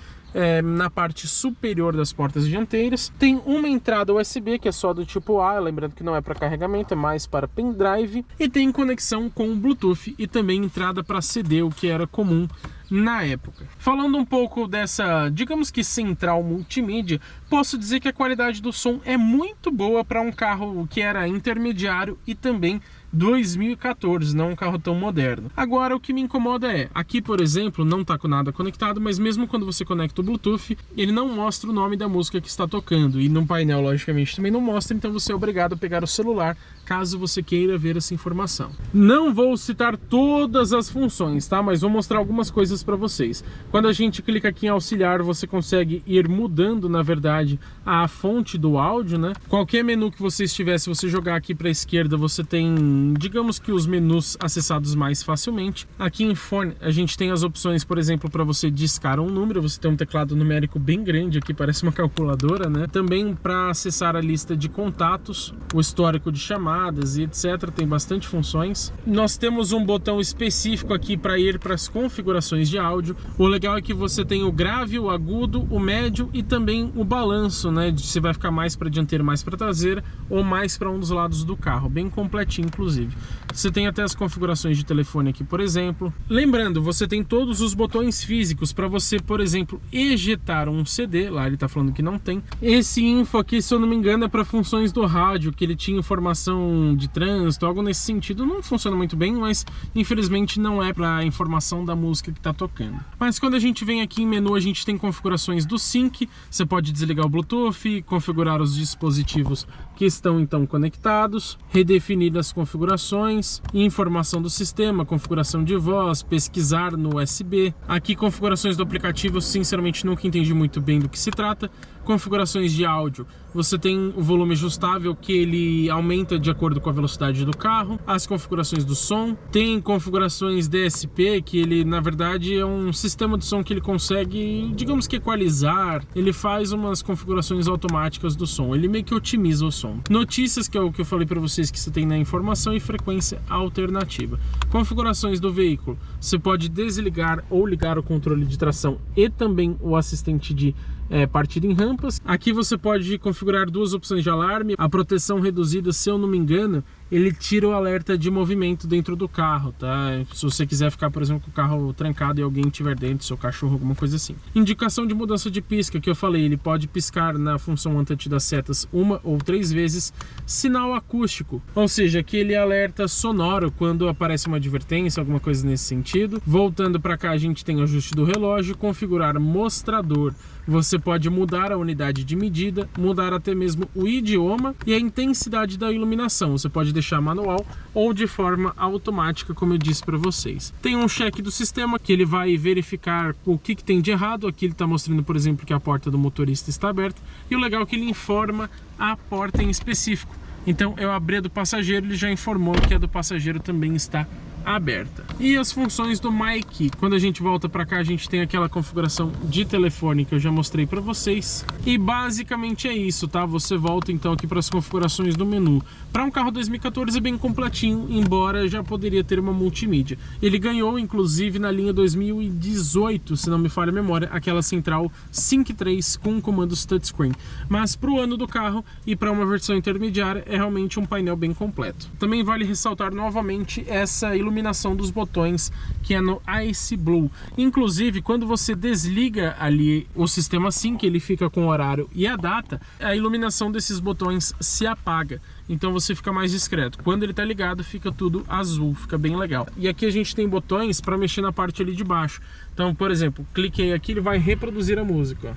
na parte superior das portas dianteiras. Tem uma entrada USB que é só do tipo A, lembrando que não é para carregamento, é mais para pendrive, e tem conexão com o Bluetooth e também entrada para CD, o que era comum na época. Falando um pouco dessa, digamos que central multimídia, posso dizer que a qualidade do som é muito boa para um carro que era intermediário e também 2014, não um carro tão moderno. Agora, o que me incomoda é, aqui por exemplo, não está com nada conectado, mas mesmo quando você conecta o Bluetooth, ele não mostra o nome da música que está tocando, e no painel logicamente também não mostra, então você é obrigado a pegar o celular caso você queira ver essa informação. Não vou citar todas as funções, tá? Mas vou mostrar algumas coisas para vocês. Quando a gente clica aqui em auxiliar, você consegue ir mudando, na verdade, a fonte do áudio, né? Qualquer menu que você estiver, se você jogar aqui para a esquerda, você tem, digamos que os menus acessados mais facilmente. Aqui em fone, a gente tem as opções, por exemplo, para você discar um número, você tem um teclado numérico bem grande aqui, parece uma calculadora, né? Também para acessar a lista de contatos, o histórico de chamadas e etc, tem bastante funções. Nós temos um botão específico aqui para ir para as configurações de áudio. O legal é que você tem o grave, o agudo, o médio e também o balanço, né? Se vai ficar mais para dianteira, mais para traseira ou mais para um dos lados do carro, bem completinho inclusive. Você tem até as configurações de telefone aqui, por exemplo. Lembrando, você tem todos os botões físicos para você, por exemplo, ejetar um CD. Lá ele está falando que não tem. Esse info aqui, se eu não me engano, é para funções do rádio, que ele tinha informação de trânsito, algo nesse sentido. Não funciona muito bem, mas infelizmente não é para informação da música que está tocando. Mas quando a gente vem aqui em menu, a gente tem configurações do Sync. Você pode desligar o Bluetooth, configurar os dispositivos que estão então conectados, redefinir as configurações, informação do sistema, configuração de voz, pesquisar no USB. Aqui configurações do aplicativo, sinceramente nunca entendi muito bem do que se trata. Configurações de áudio, você tem o volume ajustável que ele aumenta de acordo com a velocidade do carro. As configurações do som, tem configurações DSP, que ele na verdade é um sistema de som que ele consegue, digamos que equalizar, ele faz umas configurações automáticas do som, ele meio que otimiza o som. Notícias, que é o que eu falei para vocês que você tem na informação, e frequência alternativa. Configurações do veículo, você pode desligar ou ligar o controle de tração e também o assistente de partida em rampas. Aqui você pode configurar 2 opções de alarme. A proteção reduzida, se eu não me engano, ele tira o alerta de movimento dentro do carro, tá? Se você quiser ficar, por exemplo, com o carro trancado e alguém estiver dentro, seu cachorro, alguma coisa assim. Indicação de mudança de pisca, que eu falei, ele pode piscar na função antante das setas 1 ou 3 vezes. Sinal acústico, ou seja, aquele alerta sonoro quando aparece uma advertência, alguma coisa nesse sentido. Voltando para cá, a gente tem o ajuste do relógio, configurar mostrador. Você pode mudar a unidade de medida, mudar até mesmo o idioma e a intensidade da iluminação. Você pode deixar manual ou de forma automática, como eu disse para vocês. Tem um check do sistema que ele vai verificar o que tem de errado. Aqui ele está mostrando, por exemplo, que a porta do motorista está aberta. E o legal é que ele informa a porta em específico. Então eu abri a do passageiro, ele já informou que a do passageiro também está aberta. E as funções do MyKey. Quando a gente volta para cá, a gente tem aquela configuração de telefone que eu já mostrei para vocês. E basicamente é isso, tá? Você volta então aqui para as configurações do menu. Para um carro 2014 é bem completinho, embora já poderia ter uma multimídia. Ele ganhou, inclusive, na linha 2018, se não me falha a memória, aquela central Sync 3 com comandos touchscreen. Mas para o ano do carro e para uma versão intermediária é realmente um painel bem completo. Também vale ressaltar novamente essa iluminação dos botões que é no Ice Blue. Inclusive, quando você desliga ali o sistema Sync, ele fica com o horário e a data, a iluminação desses botões se apaga. Então você fica mais discreto. Quando ele tá ligado, fica tudo azul, fica bem legal. E aqui a gente tem botões para mexer na parte ali de baixo. Então, por exemplo, cliquei aqui, ele vai reproduzir a música.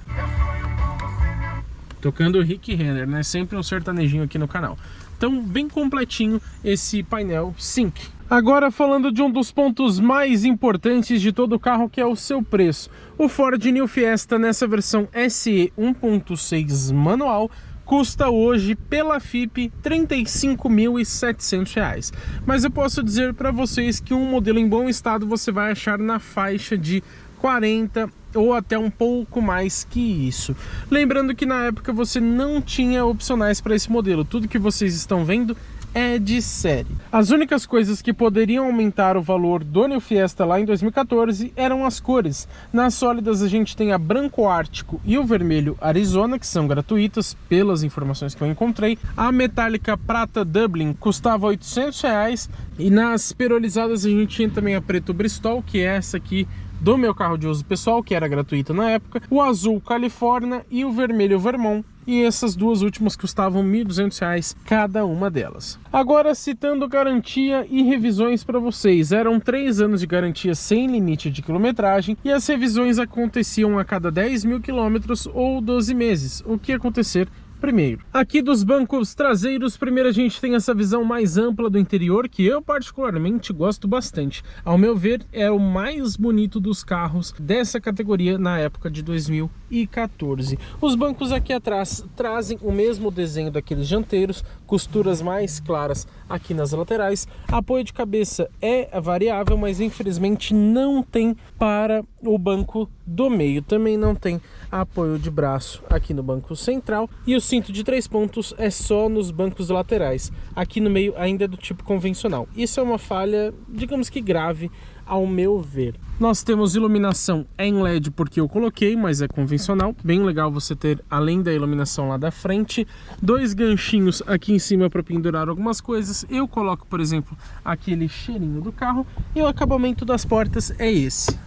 Tocando o Rick Renner, né? Sempre um sertanejinho aqui no canal. Então, bem completinho esse painel Sync. Agora falando de um dos pontos mais importantes de todo o carro, que é o seu preço. O Ford New Fiesta nessa versão SE 1.6 manual custa hoje pela FIP R$ 35.700. Mas eu posso dizer para vocês que um modelo em bom estado você vai achar na faixa de 40 ou até um pouco mais que isso. Lembrando que na época você não tinha opcionais para esse modelo. Tudo que vocês estão vendo é de série. As únicas coisas que poderiam aumentar o valor do New Fiesta lá em 2014 eram as cores. Nas sólidas a gente tem a branco ártico e o vermelho Arizona, que são gratuitas pelas informações que eu encontrei. A metálica prata Dublin custava R$ 800 e nas perolizadas a gente tinha também a preto Bristol, que é essa aqui do meu carro de uso pessoal, que era gratuita na época, o azul Califórnia e o vermelho Vermont. E essas duas últimas custavam R$ 1.200 cada uma delas. Agora, citando garantia e revisões para vocês. Eram 3 anos de garantia sem limite de quilometragem e as revisões aconteciam a cada 10.000 quilômetros ou 12 meses. O que acontecer primeiro. Aqui dos bancos traseiros, primeiro a gente tem essa visão mais ampla do interior, que eu particularmente gosto bastante. Ao meu ver, é o mais bonito dos carros dessa categoria na época de 2014. Os bancos aqui atrás trazem o mesmo desenho daqueles dianteiros, costuras mais claras aqui nas laterais. Apoio de cabeça é variável, mas infelizmente não tem para o banco do meio. Também não tem apoio de braço aqui no banco central, e o cinto de 3 pontos é só nos bancos laterais. Aqui no meio ainda é do tipo convencional. Isso é uma falha, digamos que grave, ao meu ver. Nós temos iluminação em LED porque eu coloquei, mas é convencional. Bem legal você ter, além da iluminação lá da frente, 2 ganchinhos aqui em cima para pendurar algumas coisas. Eu coloco, por exemplo, aquele cheirinho do carro, e o acabamento das portas é esse.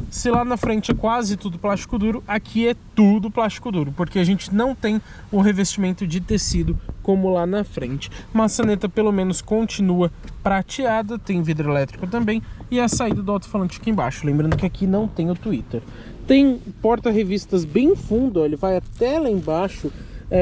Se lá na frente é quase tudo plástico duro, aqui é tudo plástico duro, porque a gente não tem o revestimento de tecido como lá na frente. Maçaneta pelo menos continua prateada, tem vidro elétrico também, e a saída do alto-falante aqui embaixo. Lembrando que aqui não tem o Twitter. Tem porta-revistas bem fundo, ó, ele vai até lá embaixo,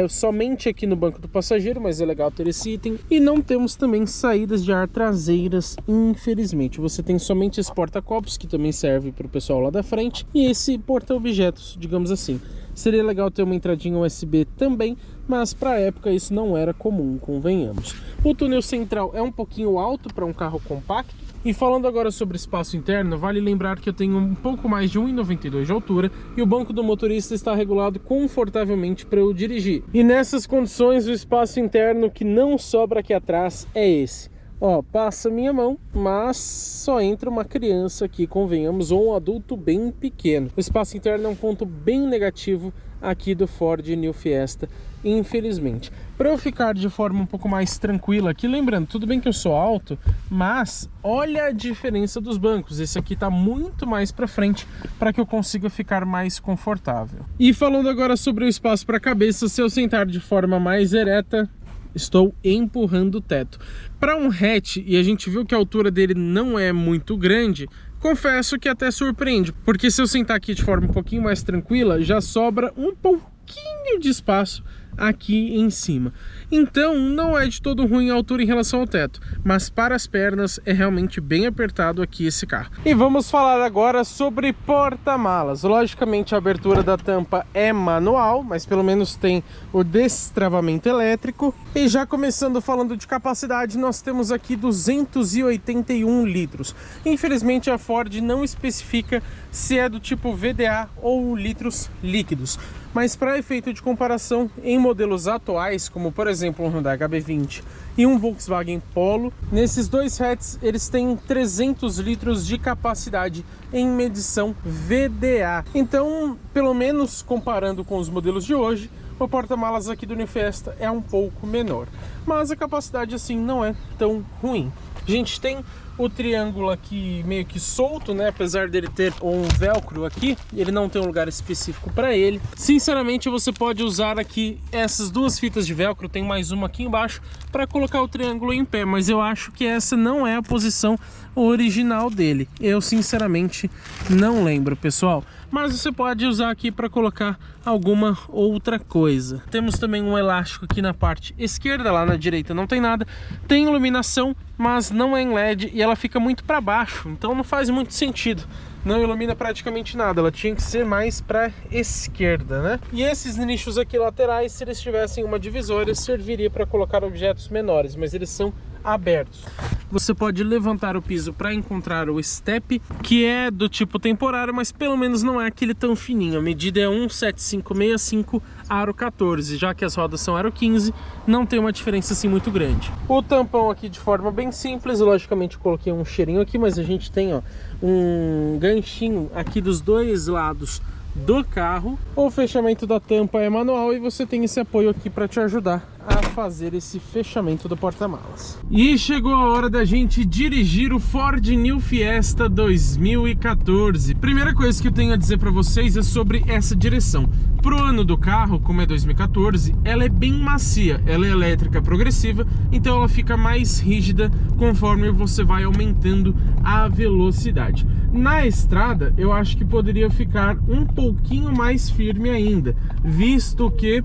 somente aqui no banco do passageiro, mas é legal ter esse item. E não temos também saídas de ar traseiras, infelizmente. Você tem somente esse porta-copos, que também serve para o pessoal lá da frente, e esse porta-objetos, digamos assim. Seria legal ter uma entradinha USB também, mas para a época isso não era comum, convenhamos. O túnel central é um pouquinho alto para um carro compacto. E falando agora sobre espaço interno, vale lembrar que eu tenho um pouco mais de 1,92 de altura e o banco do motorista está regulado confortavelmente para eu dirigir. E nessas condições, o espaço interno que não sobra aqui atrás é esse. Ó, passa minha mão, mas só entra uma criança aqui, convenhamos, ou um adulto bem pequeno. O espaço interno é um ponto bem negativo aqui do Ford New Fiesta, infelizmente. Para eu ficar de forma um pouco mais tranquila aqui, lembrando, tudo bem que eu sou alto, mas olha a diferença dos bancos. Esse aqui está muito mais para frente para que eu consiga ficar mais confortável. E falando agora sobre o espaço para a cabeça, se eu sentar de forma mais ereta, estou empurrando o teto. Para um hatch, e a gente viu que a altura dele não é muito grande, confesso que até surpreende, porque se eu sentar aqui de forma um pouquinho mais tranquila, já sobra um pouquinho de espaço aqui em cima. Então não é de todo ruim a altura em relação ao teto, mas para as pernas é realmente bem apertado aqui esse carro. E vamos falar agora sobre porta-malas. Logicamente a abertura da tampa é manual, mas pelo menos tem o destravamento elétrico. E já começando falando de capacidade, nós temos aqui 281 litros. Infelizmente a Ford não especifica se é do tipo VDA ou litros líquidos. Mas para efeito de comparação, em modelos atuais, como por exemplo um Hyundai HB20 e um Volkswagen Polo, nesses dois hatches eles têm 300 litros de capacidade em medição VDA. Então, pelo menos comparando com os modelos de hoje, o porta-malas aqui do New Fiesta é um pouco menor. Mas a capacidade assim não é tão ruim. A gente tem o triângulo aqui meio que solto, né? Apesar dele ter um velcro aqui, ele não tem um lugar específico para ele. Sinceramente, você pode usar aqui essas duas fitas de velcro, tem mais uma aqui embaixo, para colocar o triângulo em pé, mas eu acho que essa não é a posição original dele. Eu sinceramente não lembro, pessoal. Mas você pode usar aqui para colocar alguma outra coisa. Temos também um elástico aqui na parte esquerda, lá na direita não tem nada. Tem iluminação, mas não é em LED e ela fica muito para baixo, então não faz muito sentido. Não ilumina praticamente nada, ela tinha que ser mais para esquerda, né? E esses nichos aqui laterais, se eles tivessem uma divisória, serviria para colocar objetos menores, mas eles são abertos. Você pode levantar o piso para encontrar o step, que é do tipo temporário, mas pelo menos não é aquele tão fininho. A medida é 17565 aro 14, já que as rodas são aro 15, não tem uma diferença assim muito grande. O tampão aqui de forma bem simples, logicamente eu coloquei um cheirinho aqui, mas a gente tem ó, um ganchinho aqui dos dois lados do carro. O fechamento da tampa é manual e você tem esse apoio aqui para te ajudar a fazer esse fechamento do porta-malas. E chegou a hora da gente dirigir o Ford New Fiesta 2014. Primeira coisa que eu tenho a dizer para vocês é sobre essa direção. Pro ano do carro, como é 2014, ela é bem macia, ela é elétrica progressiva, então ela fica mais rígida conforme você vai aumentando a velocidade. Na estrada, eu acho que poderia ficar um pouquinho mais firme ainda, visto que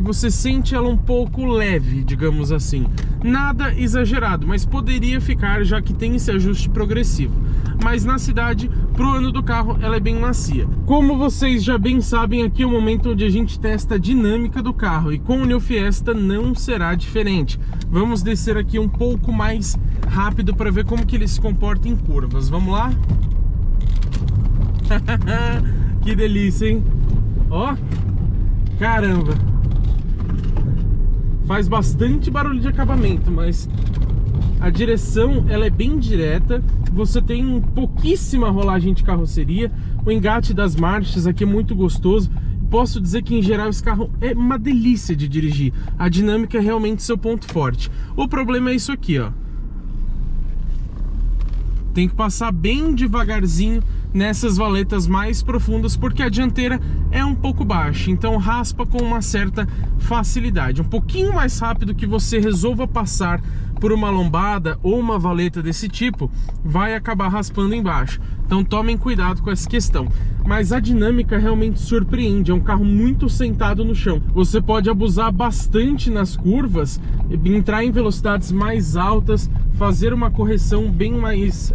você sente ela um pouco leve, digamos assim. Nada exagerado, mas poderia ficar, já que tem esse ajuste progressivo. Mas na cidade, pro ano do carro, ela é bem macia. Como vocês já bem sabem, aqui é o momento onde a gente testa a dinâmica do carro, e com o New Fiesta não será diferente. Vamos descer aqui um pouco mais rápido para ver como que ele se comporta em curvas. Vamos lá? Que delícia, hein? Ó, caramba! Faz bastante barulho de acabamento, mas a direção ela é bem direta. Você tem pouquíssima rolagem de carroceria. O engate das marchas aqui é muito gostoso. Posso dizer que em geral esse carro é uma delícia de dirigir. A dinâmica é realmente seu ponto forte. O problema é isso aqui, ó. Tem que passar bem devagarzinho nessas valetas mais profundas, porque a dianteira é um pouco baixa, então raspa com uma certa facilidade. Um pouquinho mais rápido que você resolva passar por uma lombada ou uma valeta desse tipo, vai acabar raspando embaixo. Então tomem cuidado com essa questão. Mas a dinâmica realmente surpreende, é um carro muito sentado no chão. Você pode abusar bastante nas curvas, entrar em velocidades mais altas, fazer uma correção bem mais,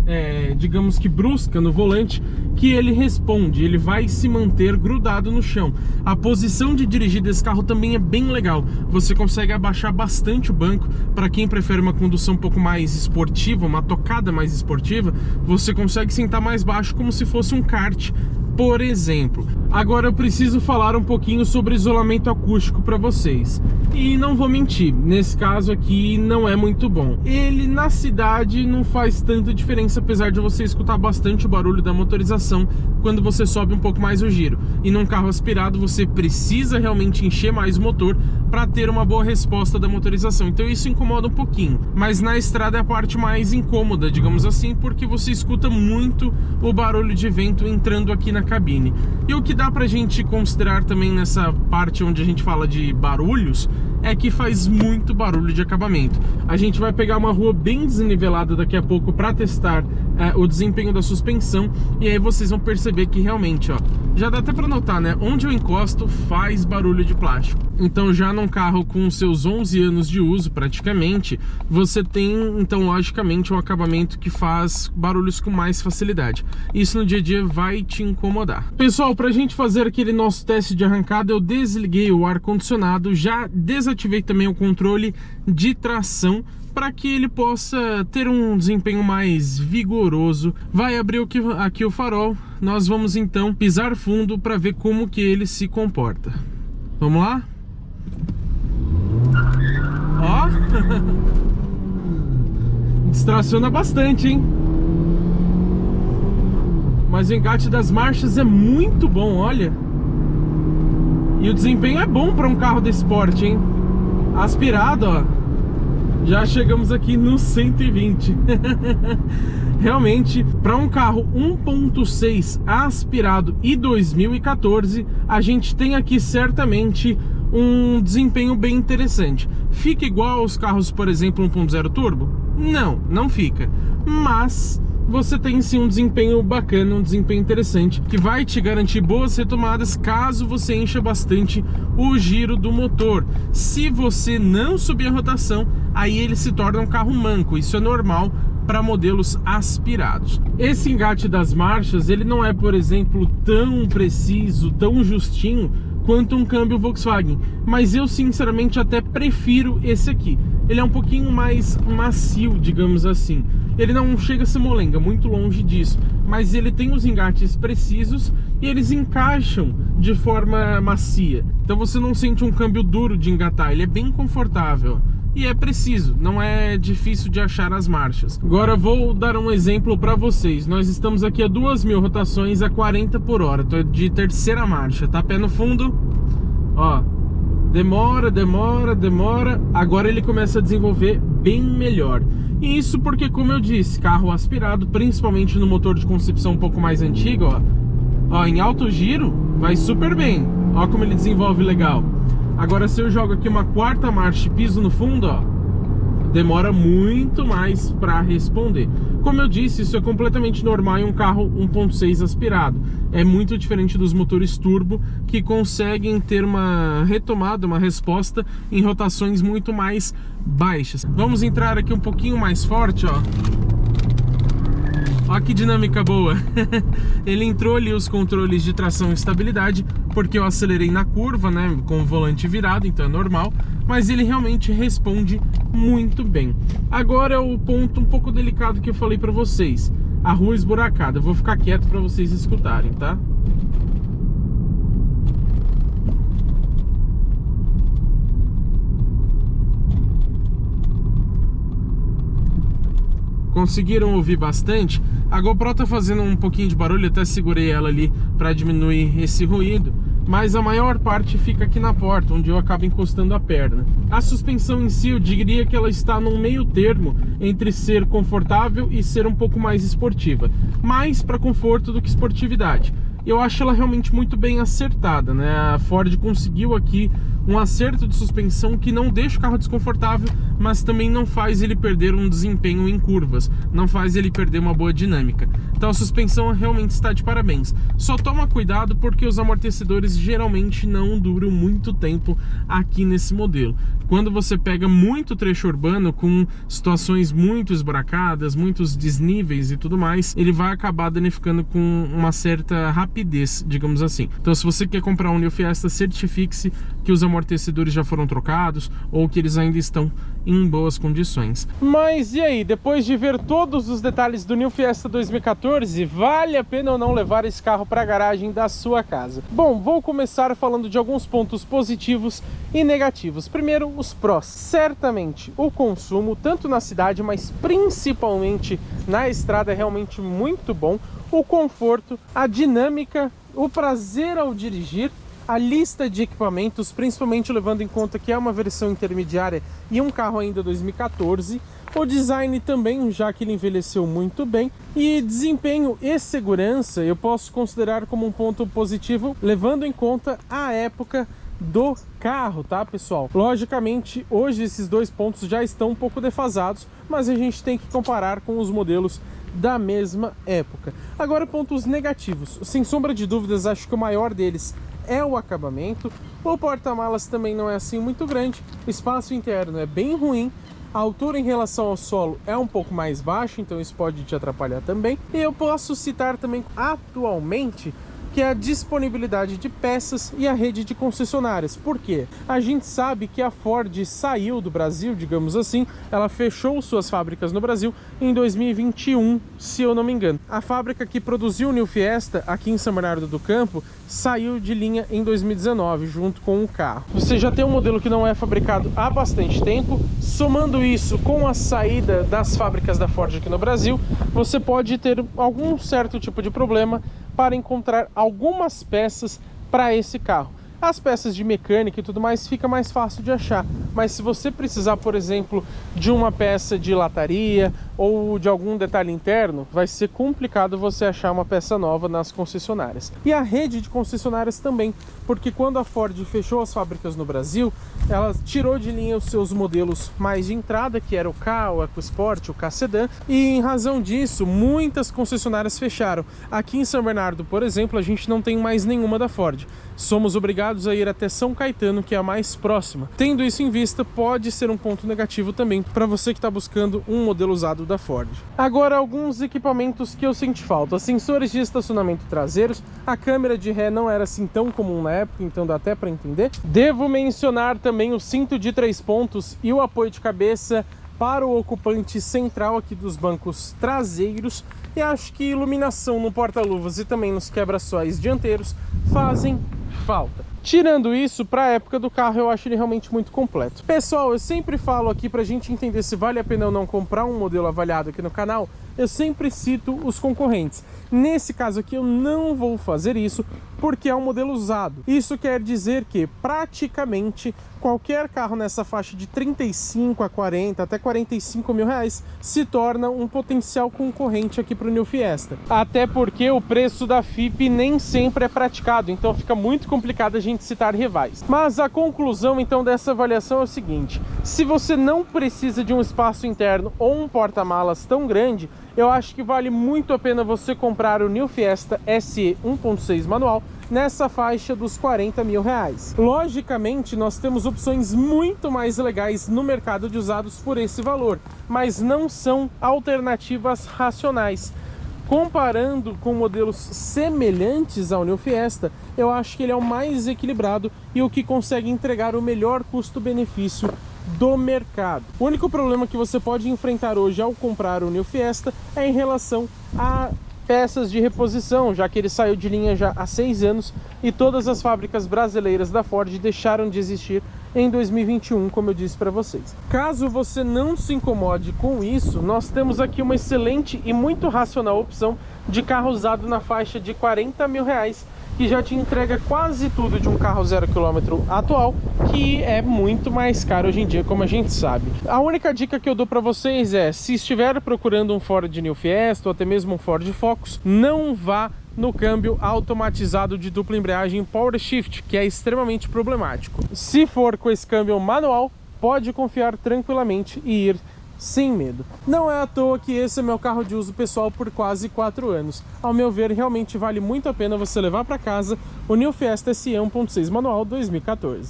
digamos que brusca no volante, que ele responde, ele vai se manter grudado no chão. A posição de dirigir desse carro também é bem legal. Você consegue abaixar bastante o banco. Para quem prefere uma condução um pouco mais esportiva, uma tocada mais esportiva, você consegue sentar mais baixo como se fosse um kart, por exemplo. Agora eu preciso falar um pouquinho sobre isolamento acústico para vocês. E não vou mentir, nesse caso aqui não é muito bom. Ele na cidade não faz tanta diferença, apesar de você escutar bastante o barulho da motorização quando você sobe um pouco mais o giro. E num carro aspirado você precisa realmente encher mais o motor para ter uma boa resposta da motorização. Então isso incomoda um pouquinho. Mas na estrada é a parte mais incômoda, digamos assim, porque você escuta muito o barulho de vento entrando aqui na cabine. E o que dá pra gente considerar também nessa parte onde a gente fala de barulhos é que faz muito barulho de acabamento. A gente vai pegar uma rua bem desnivelada daqui a pouco para testar o desempenho da suspensão, e aí vocês vão perceber que realmente, ó, já dá até para notar, né? Onde eu encosto faz barulho de plástico. Então já num carro com seus 11 anos de uso praticamente, você tem então logicamente um acabamento que faz barulhos com mais facilidade. Isso no dia a dia vai te incomodar. Pessoal, pra gente fazer aquele nosso teste de arrancada, eu desliguei o ar-condicionado, já desativei também o controle de tração para que ele possa ter um desempenho mais vigoroso. Vai abrir aqui o farol, nós vamos então pisar fundo para ver como que ele se comporta. Vamos lá? Ó! Distraciona bastante, hein? Mas o engate das marchas é muito bom, olha. E o desempenho é bom para um carro desse porte, hein? Aspirado, ó. Já chegamos aqui no 120. Realmente, para um carro 1.6 aspirado e 2014, a gente tem aqui certamente um desempenho bem interessante. Fica igual aos carros, por exemplo, 1.0 turbo? Não, não fica. Mas você tem sim um desempenho bacana, um desempenho interessante, que vai te garantir boas retomadas caso você encha bastante o giro do motor. Se você não subir a rotação, aí ele se torna um carro manco. Isso é normal para modelos aspirados. Esse engate das marchas, ele não é, por exemplo, tão preciso, tão justinho quanto um câmbio Volkswagen, mas eu sinceramente até prefiro esse aqui. Ele é um pouquinho mais macio, digamos assim. Ele não chega a ser molenga, muito longe disso, mas ele tem os engates precisos e eles encaixam de forma macia. Então você não sente um câmbio duro de engatar, ele é bem confortável. E é preciso, não é difícil de achar as marchas. Agora vou dar um exemplo para vocês. Nós estamos aqui a 2.000 rotações a 40 por hora. Tô de terceira marcha, tá? Pé no fundo. Ó, demora, demora, demora. Agora ele começa a desenvolver bem melhor. E isso porque, como eu disse, carro aspirado, principalmente no motor de concepção um pouco mais antigo, ó, em alto giro, vai super bem. Ó como ele desenvolve legal. Agora, se eu jogo aqui uma quarta marcha e piso no fundo, ó, demora muito mais para responder. Como eu disse, isso é completamente normal em um carro 1.6 aspirado. É muito diferente dos motores turbo, que conseguem ter uma retomada, uma resposta em rotações muito mais baixas. Vamos entrar aqui um pouquinho mais forte, ó. Olha que dinâmica boa. Ele entrou ali os controles de tração e estabilidade, porque eu acelerei na curva, né, com o volante virado, então é normal. Mas ele realmente responde muito bem. Agora é o ponto um pouco delicado que eu falei pra vocês. A rua esburacada. Eu vou ficar quieto pra vocês escutarem, tá? Conseguiram ouvir bastante? A GoPro tá fazendo um pouquinho de barulho, até segurei ela ali para diminuir esse ruído, mas a maior parte fica aqui na porta, onde eu acabo encostando a perna. A suspensão em si, eu diria que ela está num meio termo entre ser confortável e ser um pouco mais esportiva, mais para conforto do que esportividade. Eu acho ela realmente muito bem acertada, né? A Ford conseguiu aqui um acerto de suspensão que não deixa o carro desconfortável, mas também não faz ele perder um desempenho em curvas, não faz ele perder uma boa dinâmica. Então a suspensão realmente está de parabéns. Só toma cuidado porque os amortecedores geralmente não duram muito tempo aqui nesse modelo. Quando você pega muito trecho urbano com situações muito esburacadas, muitos desníveis e tudo mais, ele vai acabar danificando com uma certa rapidez, digamos assim. Então se você quer comprar um New Fiesta, certifique-se que os amortecedores já foram trocados ou que eles ainda estão em boas condições. Mas e aí, depois de ver todos os detalhes do New Fiesta 2014, vale a pena ou não levar esse carro para a garagem da sua casa? Bom, vou começar falando de alguns pontos positivos e negativos. Primeiro, os prós. Certamente o consumo, tanto na cidade, mas principalmente na estrada, é realmente muito bom. O conforto, a dinâmica, o prazer ao dirigir, a lista de equipamentos, principalmente levando em conta que é uma versão intermediária e um carro ainda 2014, o design também, já que ele envelheceu muito bem, e desempenho e segurança eu posso considerar como um ponto positivo, levando em conta a época do carro, tá, pessoal? Logicamente, hoje esses dois pontos já estão um pouco defasados, mas a gente tem que comparar com os modelos da mesma época. Agora, pontos negativos. Sem sombra de dúvidas, acho que o maior deles é o acabamento. O porta-malas também não é assim muito grande, o espaço interno é bem ruim, a altura em relação ao solo é um pouco mais baixa, então isso pode te atrapalhar também. E eu posso citar também atualmente que é a disponibilidade de peças e a rede de concessionárias. Por quê? A gente sabe que a Ford saiu do Brasil, digamos assim, ela fechou suas fábricas no Brasil em 2021, se eu não me engano. A fábrica que produziu o New Fiesta aqui em São Bernardo do Campo saiu de linha em 2019, junto com o carro. Você já tem um modelo que não é fabricado há bastante tempo, somando isso com a saída das fábricas da Ford aqui no Brasil, você pode ter algum certo tipo de problema para encontrar algumas peças para esse carro. As peças de mecânica e tudo mais fica mais fácil de achar, mas se você precisar, por exemplo, de uma peça de lataria ou de algum detalhe interno, vai ser complicado você achar uma peça nova nas concessionárias. E a rede de concessionárias também, porque quando a Ford fechou as fábricas no Brasil, ela tirou de linha os seus modelos mais de entrada, que era o K, o EcoSport, o K Sedan, e em razão disso, muitas concessionárias fecharam. Aqui em São Bernardo, por exemplo, a gente não tem mais nenhuma da Ford. Somos obrigados a ir até São Caetano, que é a mais próxima. Tendo isso em vista, pode ser um ponto negativo também para você que está buscando um modelo usado da Ford. Agora, alguns equipamentos que eu senti falta. Sensores de estacionamento traseiros, a câmera de ré não era assim tão comum na época, então dá até para entender. Devo mencionar também o cinto de 3 pontos e o apoio de cabeça para o ocupante central aqui dos bancos traseiros. E acho que iluminação no porta-luvas e também nos quebra-sóis dianteiros fazem falta. Tirando isso, para a época do carro, eu acho ele realmente muito completo. Pessoal, eu sempre falo aqui para a gente entender se vale a pena ou não comprar um modelo avaliado aqui no canal, eu sempre cito os concorrentes. Nesse caso aqui eu não vou fazer isso porque é um modelo usado. Isso quer dizer que praticamente qualquer carro nessa faixa de 35 a 40 até 45 mil reais se torna um potencial concorrente aqui para o New Fiesta. Até porque o preço da FIP nem sempre é praticado, então fica muito complicado a gente citar rivais. Mas a conclusão então dessa avaliação é o seguinte: se você não precisa de um espaço interno ou um porta-malas tão grande, eu acho que vale muito a pena você comprar o New Fiesta SE 1.6 manual nessa faixa dos 40 mil reais. Logicamente, nós temos opções muito mais legais no mercado de usados por esse valor, mas não são alternativas racionais. Comparando com modelos semelhantes ao New Fiesta, eu acho que ele é o mais equilibrado e o que consegue entregar o melhor custo-benefício do mercado. O único problema que você pode enfrentar hoje ao comprar o New Fiesta é em relação a peças de reposição, já que ele saiu de linha já há 6 anos e todas as fábricas brasileiras da Ford deixaram de existir em 2021, como eu disse para vocês. Caso você não se incomode com isso, nós temos aqui uma excelente e muito racional opção de carro usado na faixa de 40 mil reais, que já te entrega quase tudo de um carro 0 km atual, que é muito mais caro hoje em dia, como a gente sabe. A única dica que eu dou para vocês é, se estiver procurando um Ford New Fiesta ou até mesmo um Ford Focus, não vá no câmbio automatizado de dupla embreagem Power Shift, que é extremamente problemático. Se for com esse câmbio manual, pode confiar tranquilamente e ir sem medo. Não é à toa que esse é meu carro de uso pessoal por quase 4 anos. Ao meu ver, realmente vale muito a pena você levar para casa o New Fiesta SE 1.6 manual 2014.